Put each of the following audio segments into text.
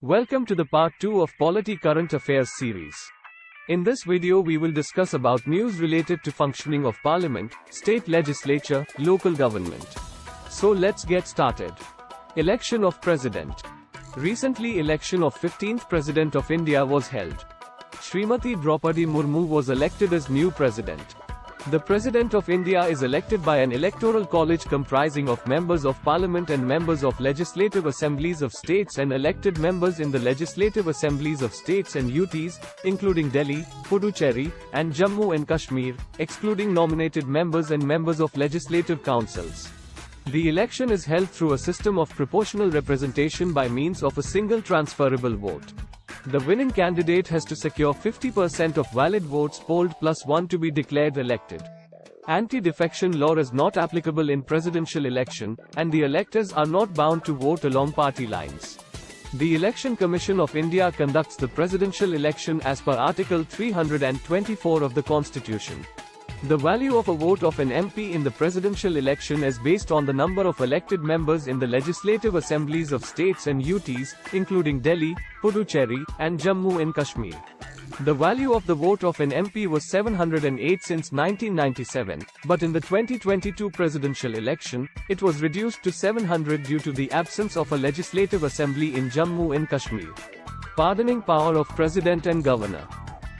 Welcome to the part 2 of Polity Current Affairs series. In this video we will discuss about news related to functioning of Parliament, state legislature, local government. So let's get started. Election of President. Recently election of 15th President of India was held. Srimati Draupadi Murmu was elected as new President. The President of India is elected by an electoral college comprising of members of Parliament and members of legislative assemblies of states and elected members in the legislative assemblies of states and UTs, including Delhi, Puducherry, and Jammu and Kashmir, excluding nominated members and members of legislative councils. The election is held through a system of proportional representation by means of a single transferable vote. The winning candidate has to secure 50% of valid votes polled plus 1 to be declared elected. Anti-defection law is not applicable in presidential election, and the electors are not bound to vote along party lines. The Election Commission of India conducts the presidential election as per Article 324 of the Constitution. The value of a vote of an MP in the presidential election is based on the number of elected members in the legislative assemblies of states and UTs, including Delhi, Puducherry, and Jammu and Kashmir. The value of the vote of an MP was 708 since 1997, but in the 2022 presidential election, it was reduced to 700 due to the absence of a legislative assembly in Jammu and Kashmir. Pardoning power of President and Governor.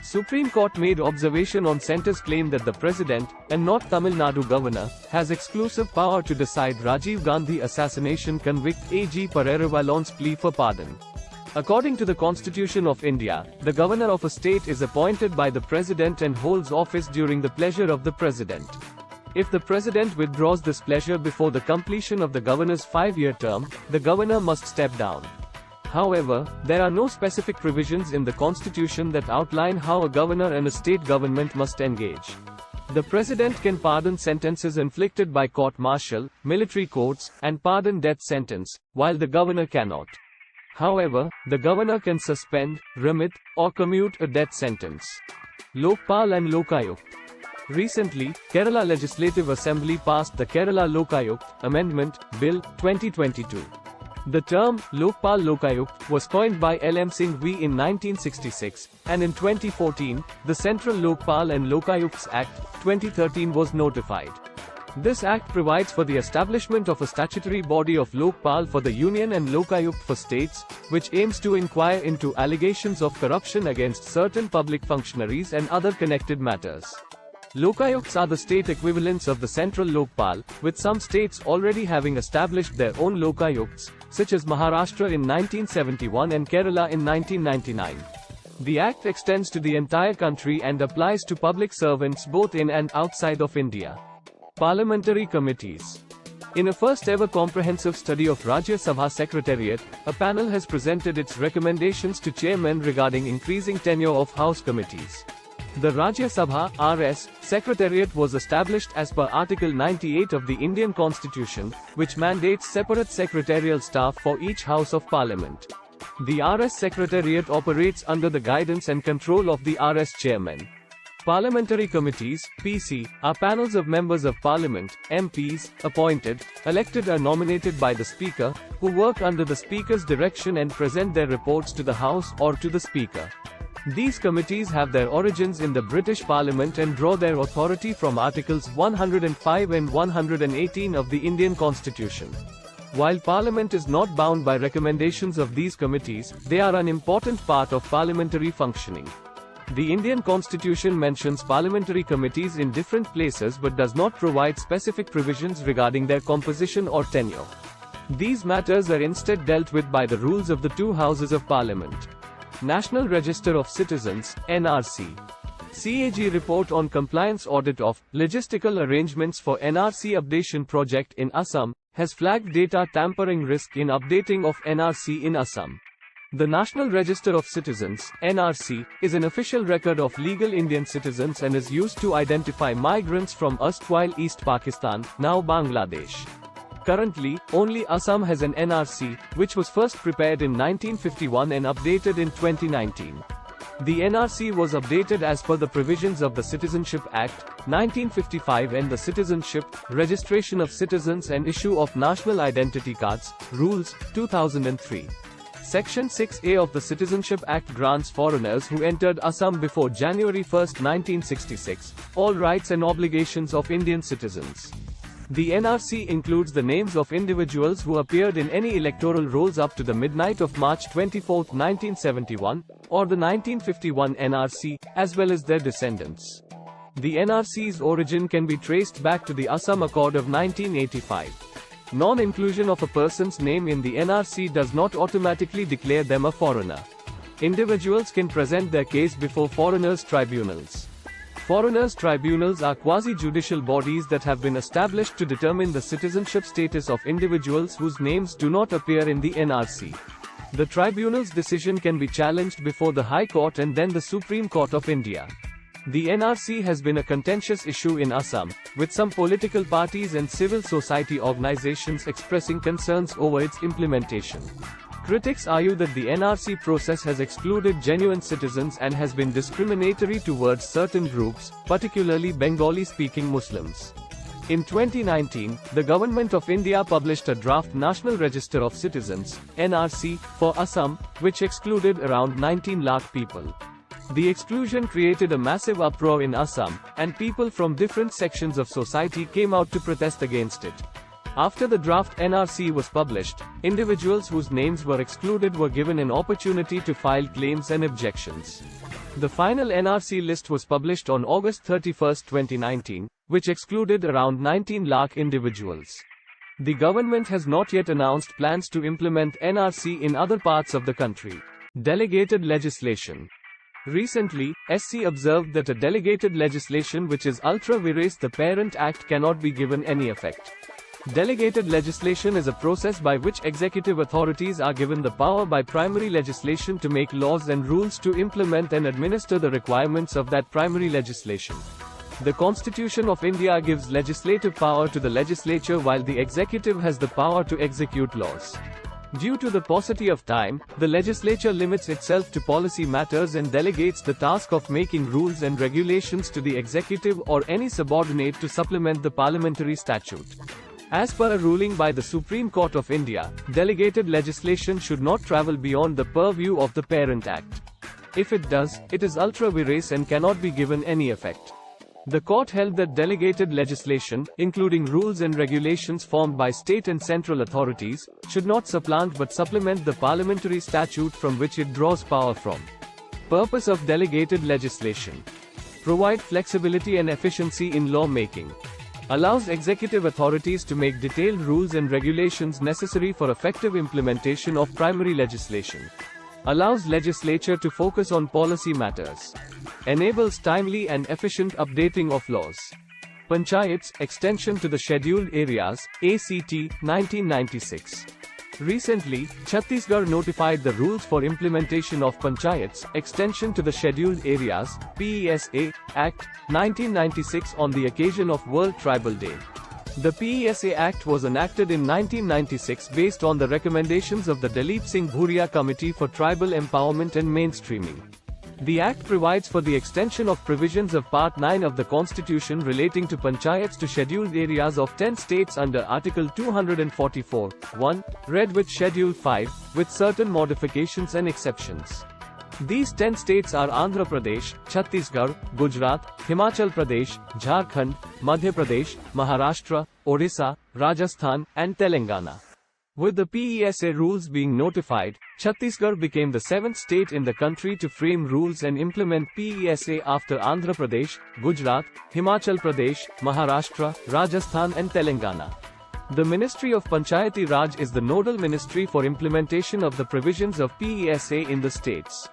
Supreme Court made observation on centre's claim that the President, and not Tamil Nadu Governor, has exclusive power to decide Rajiv Gandhi assassination convict A.G. Pereira's plea for pardon. According to the Constitution of India, the Governor of a state is appointed by the President and holds office during the pleasure of the President. If the President withdraws this pleasure before the completion of the Governor's 5-year term, the Governor must step down. However, there are no specific provisions in the Constitution that outline how a governor and a state government must engage. The President can pardon sentences inflicted by court-martial, military courts, and pardon death sentence, while the governor cannot. However, the governor can suspend, remit, or commute a death sentence. Lokpal and Lokayuk. Recently, Kerala Legislative Assembly passed the Kerala Lokayuk Amendment Bill 2022. The term, Lokpal Lokayuk, was coined by L.M. Singhvi in 1966, and in 2014, the Central Lokpal and Lokayuks Act, 2013 was notified. This act provides for the establishment of a statutory body of Lokpal for the Union and Lokayuk for states, which aims to inquire into allegations of corruption against certain public functionaries and other connected matters. Lokayuks are the state equivalents of the Central Lokpal, with some states already having established their own Lokayuks, such as Maharashtra in 1971 and Kerala in 1999. The Act extends to the entire country and applies to public servants both in and outside of India. Parliamentary committees. In a first-ever comprehensive study of Rajya Sabha Secretariat, a panel has presented its recommendations to chairmen regarding increasing tenure of House committees. The Rajya Sabha (RS) Secretariat was established as per Article 98 of the Indian Constitution, which mandates separate secretarial staff for each House of Parliament. The RS Secretariat operates under the guidance and control of the RS Chairman. Parliamentary committees (PC) are panels of members of Parliament (MPs), appointed, elected or nominated by the Speaker, who work under the Speaker's direction and present their reports to the House or to the Speaker. These committees have their origins in the British Parliament and draw their authority from Articles 105 and 118 of the Indian Constitution. While Parliament is not bound by recommendations of these committees, they are an important part of parliamentary functioning. The Indian Constitution mentions parliamentary committees in different places but does not provide specific provisions regarding their composition or tenure. These matters are instead dealt with by the rules of the two houses of Parliament. National Register of Citizens, NRC. CAG report on compliance audit of logistical arrangements for NRC updation project in Assam has flagged data tampering risk in updating of NRC in Assam. The National Register of Citizens, NRC, is an official record of legal Indian citizens and is used to identify migrants from erstwhile East Pakistan, now Bangladesh. Currently, only Assam has an NRC, which was first prepared in 1951 and updated in 2019. The NRC was updated as per the provisions of the Citizenship Act, 1955 and the Citizenship, Registration of Citizens and Issue of National Identity Cards, Rules, 2003. Section 6A of the Citizenship Act grants foreigners who entered Assam before January 1, 1966, all rights and obligations of Indian citizens. The NRC includes the names of individuals who appeared in any electoral rolls up to the midnight of March 24, 1971, or the 1951 NRC, as well as their descendants. The NRC's origin can be traced back to the Assam Accord of 1985. Non-inclusion of a person's name in the NRC does not automatically declare them a foreigner. Individuals can present their case before foreigners' tribunals. Foreigners' tribunals are quasi-judicial bodies that have been established to determine the citizenship status of individuals whose names do not appear in the NRC. The tribunal's decision can be challenged before the High Court and then the Supreme Court of India. The NRC has been a contentious issue in Assam, with some political parties and civil society organizations expressing concerns over its implementation. Critics argue that the NRC process has excluded genuine citizens and has been discriminatory towards certain groups, particularly Bengali-speaking Muslims. In 2019, the Government of India published a draft National Register of Citizens (NRC) for Assam, which excluded around 19 lakh people. The exclusion created a massive uproar in Assam, and people from different sections of society came out to protest against it. After the draft NRC was published, individuals whose names were excluded were given an opportunity to file claims and objections. The final NRC list was published on August 31, 2019, which excluded around 19 lakh individuals. The government has not yet announced plans to implement NRC in other parts of the country. Delegated legislation. Recently, SC observed that a delegated legislation which is ultra vires the Parent Act cannot be given any effect. Delegated legislation is a process by which executive authorities are given the power by primary legislation to make laws and rules to implement and administer the requirements of that primary legislation. The Constitution of India gives legislative power to the legislature while the executive has the power to execute laws. Due to the paucity of time, the legislature limits itself to policy matters and delegates the task of making rules and regulations to the executive or any subordinate to supplement the parliamentary statute. As per a ruling by the Supreme Court of India, delegated legislation should not travel beyond the purview of the Parent Act. If it does, it is ultra vires and cannot be given any effect. The court held that delegated legislation, including rules and regulations formed by state and central authorities, should not supplant but supplement the parliamentary statute from which it draws power from. Purpose of delegated legislation: provide flexibility and efficiency in law-making. Allows executive authorities to make detailed rules and regulations necessary for effective implementation of primary legislation. Allows legislature to focus on policy matters. Enables timely and efficient updating of laws. Panchayats, extension to the Scheduled Areas, ACT, 1996. Recently, Chhattisgarh notified the rules for implementation of Panchayats, extension to the Scheduled Areas, PESA Act, 1996 on the occasion of World Tribal Day. The PESA Act was enacted in 1996 based on the recommendations of the Dalip Singh Bhuria Committee for Tribal Empowerment and Mainstreaming. The Act provides for the extension of provisions of Part 9 of the Constitution relating to panchayats to scheduled areas of 10 states under Article 244(1), read with Schedule 5, with certain modifications and exceptions. These 10 states are Andhra Pradesh, Chhattisgarh, Gujarat, Himachal Pradesh, Jharkhand, Madhya Pradesh, Maharashtra, Odisha, Rajasthan, and Telangana. With the PESA rules being notified, Chhattisgarh became the 7th state in the country to frame rules and implement PESA after Andhra Pradesh, Gujarat, Himachal Pradesh, Maharashtra, Rajasthan and Telangana. The Ministry of Panchayati Raj is the nodal ministry for implementation of the provisions of PESA in the states.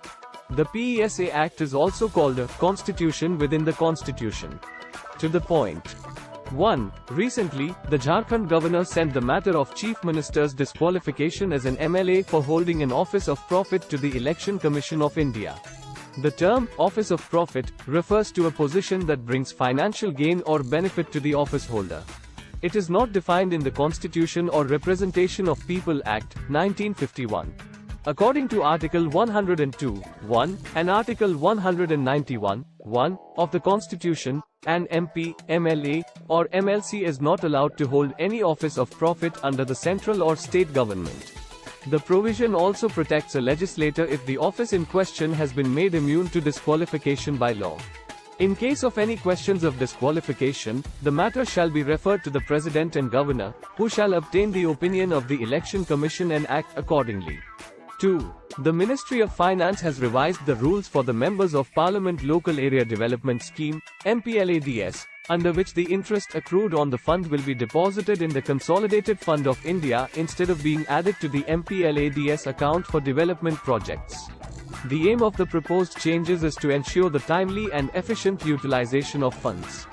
The PESA Act is also called a constitution within the constitution. To the point. 1. Recently, the Jharkhand governor sent the matter of Chief Minister's disqualification as an MLA for holding an office of profit to the Election Commission of India. The term, office of profit, refers to a position that brings financial gain or benefit to the office holder. It is not defined in the Constitution or Representation of People Act, 1951. According to Article 102(1) and Article 191(1) of the Constitution, an MP, MLA, or MLC is not allowed to hold any office of profit under the central or state government. The provision also protects a legislator if the office in question has been made immune to disqualification by law. In case of any questions of disqualification, the matter shall be referred to the President and Governor, who shall obtain the opinion of the Election Commission and act accordingly. 2. The Ministry of Finance has revised the rules for the Members of Parliament Local Area Development Scheme, MPLADS, under which the interest accrued on the fund will be deposited in the Consolidated Fund of India instead of being added to the MPLADS account for development projects. The aim of the proposed changes is to ensure the timely and efficient utilization of funds.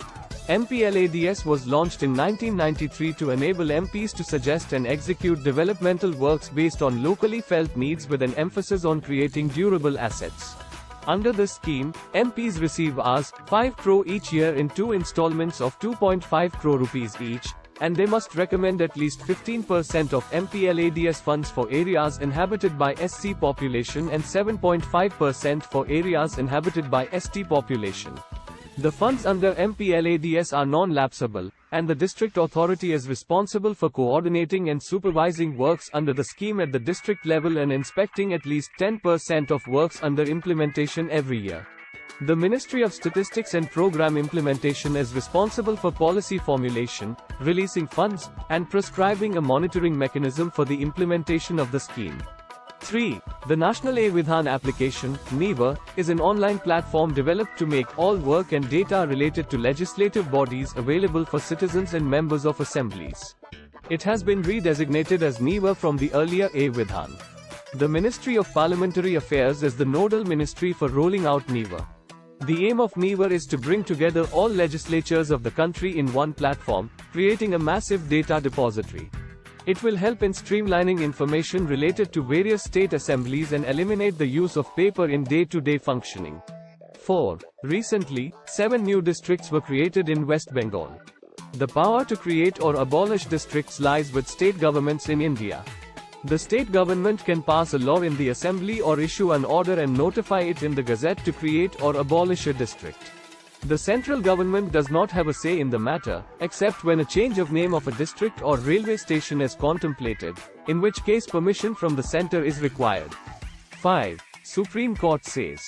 MPLADS was launched in 1993 to enable MPs to suggest and execute developmental works based on locally felt needs with an emphasis on creating durable assets. Under this scheme, MPs receive Rs. 5 crore each year in 2 installments of 2.5 crore rupees each, and they must recommend at least 15% of MPLADS funds for areas inhabited by SC population and 7.5% for areas inhabited by ST population. The funds under MPLADS are non-lapsable, and the district authority is responsible for coordinating and supervising works under the scheme at the district level and inspecting at least 10% of works under implementation every year. The Ministry of Statistics and Program Implementation is responsible for policy formulation, releasing funds, and prescribing a monitoring mechanism for the implementation of the scheme. 3. The National E-Vidhan application, NEVA, is an online platform developed to make all work and data related to legislative bodies available for citizens and members of assemblies. It has been redesignated as NEVA from the earlier E-Vidhan. The Ministry of Parliamentary Affairs is the nodal ministry for rolling out NEVA. The aim of NEVA is to bring together all legislatures of the country in one platform, creating a massive data depository. It will help in streamlining information related to various state assemblies and eliminate the use of paper in day-to-day functioning. 4. Recently, 7 new districts were created in West Bengal. The power to create or abolish districts lies with state governments in India. The state government can pass a law in the assembly or issue an order and notify it in the Gazette to create or abolish a district. The central government does not have a say in the matter, except when a change of name of a district or railway station is contemplated, in which case permission from the center is required. 5. Supreme Court says.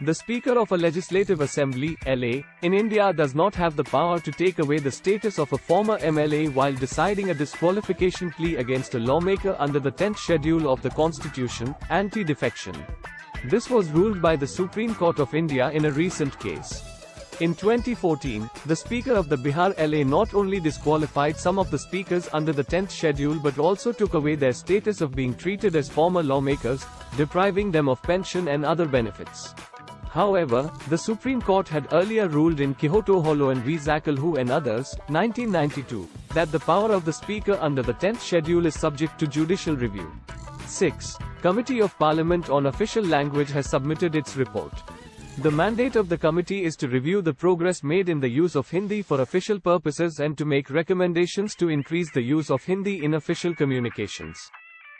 The Speaker of a Legislative Assembly, LA, in India does not have the power to take away the status of a former MLA while deciding a disqualification plea against a lawmaker under the 10th schedule of the Constitution, anti-defection. This was ruled by the Supreme Court of India in a recent case. In 2014, the Speaker of the Bihar LA not only disqualified some of the speakers under the 10th schedule but also took away their status of being treated as former lawmakers, depriving them of pension and other benefits. However, the Supreme Court had earlier ruled in Kyoto Hollow and v. Zakalhu and others, 1992, that the power of the Speaker under the 10th schedule is subject to judicial review. 6. Committee of Parliament on Official Language has submitted its report. The mandate of the committee is to review the progress made in the use of Hindi for official purposes and to make recommendations to increase the use of Hindi in official communications.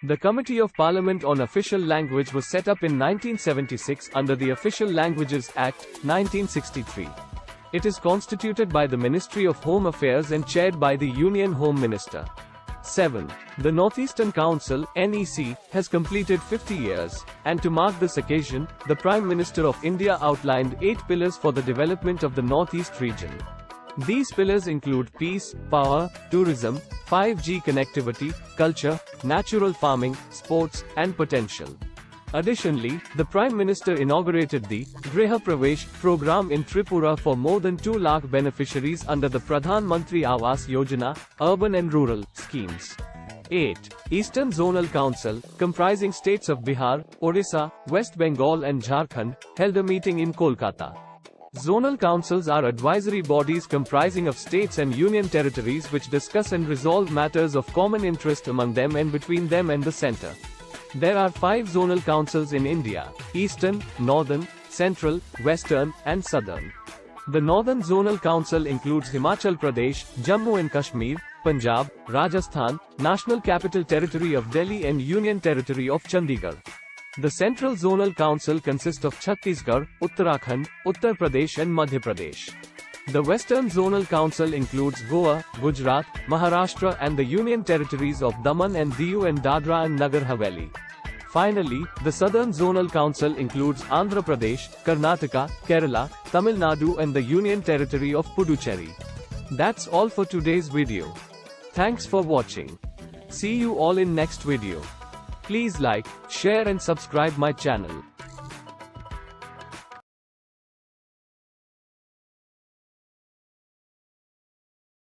The Committee of Parliament on Official Language was set up in 1976 under the Official Languages Act, 1963. It is constituted by the Ministry of Home Affairs and chaired by the Union Home Minister. 7. The Northeastern Council, NEC, has completed 50 years, and to mark this occasion, the Prime Minister of India outlined 8 pillars for the development of the Northeast region. These pillars include peace, power, tourism, 5G connectivity, culture, natural farming, sports, and potential. Additionally, the Prime Minister inaugurated the Griha Pravesh program in Tripura for more than 2 lakh beneficiaries under the Pradhan Mantri Awas Yojana, urban and rural, schemes. 8. Eastern Zonal Council, comprising states of Bihar, Odisha, West Bengal and Jharkhand, held a meeting in Kolkata. Zonal councils are advisory bodies comprising of states and union territories which discuss and resolve matters of common interest among them and between them and the centre. There are 5 zonal councils in India: Eastern, Northern, Central, Western, and Southern. The Northern Zonal Council includes Himachal Pradesh, Jammu and Kashmir, Punjab, Rajasthan, National Capital Territory of Delhi and Union Territory of Chandigarh. The Central Zonal Council consists of Chhattisgarh, Uttarakhand, Uttar Pradesh and Madhya Pradesh. The Western Zonal Council includes Goa, Gujarat, Maharashtra and the Union Territories of Daman and Diu and Dadra and Nagar Haveli. Finally, the Southern Zonal Council includes Andhra Pradesh, Karnataka, Kerala, Tamil Nadu and the Union Territory of Puducherry. That's all for today's video. Thanks for watching. See you all in next video. Please like, share and subscribe my channel.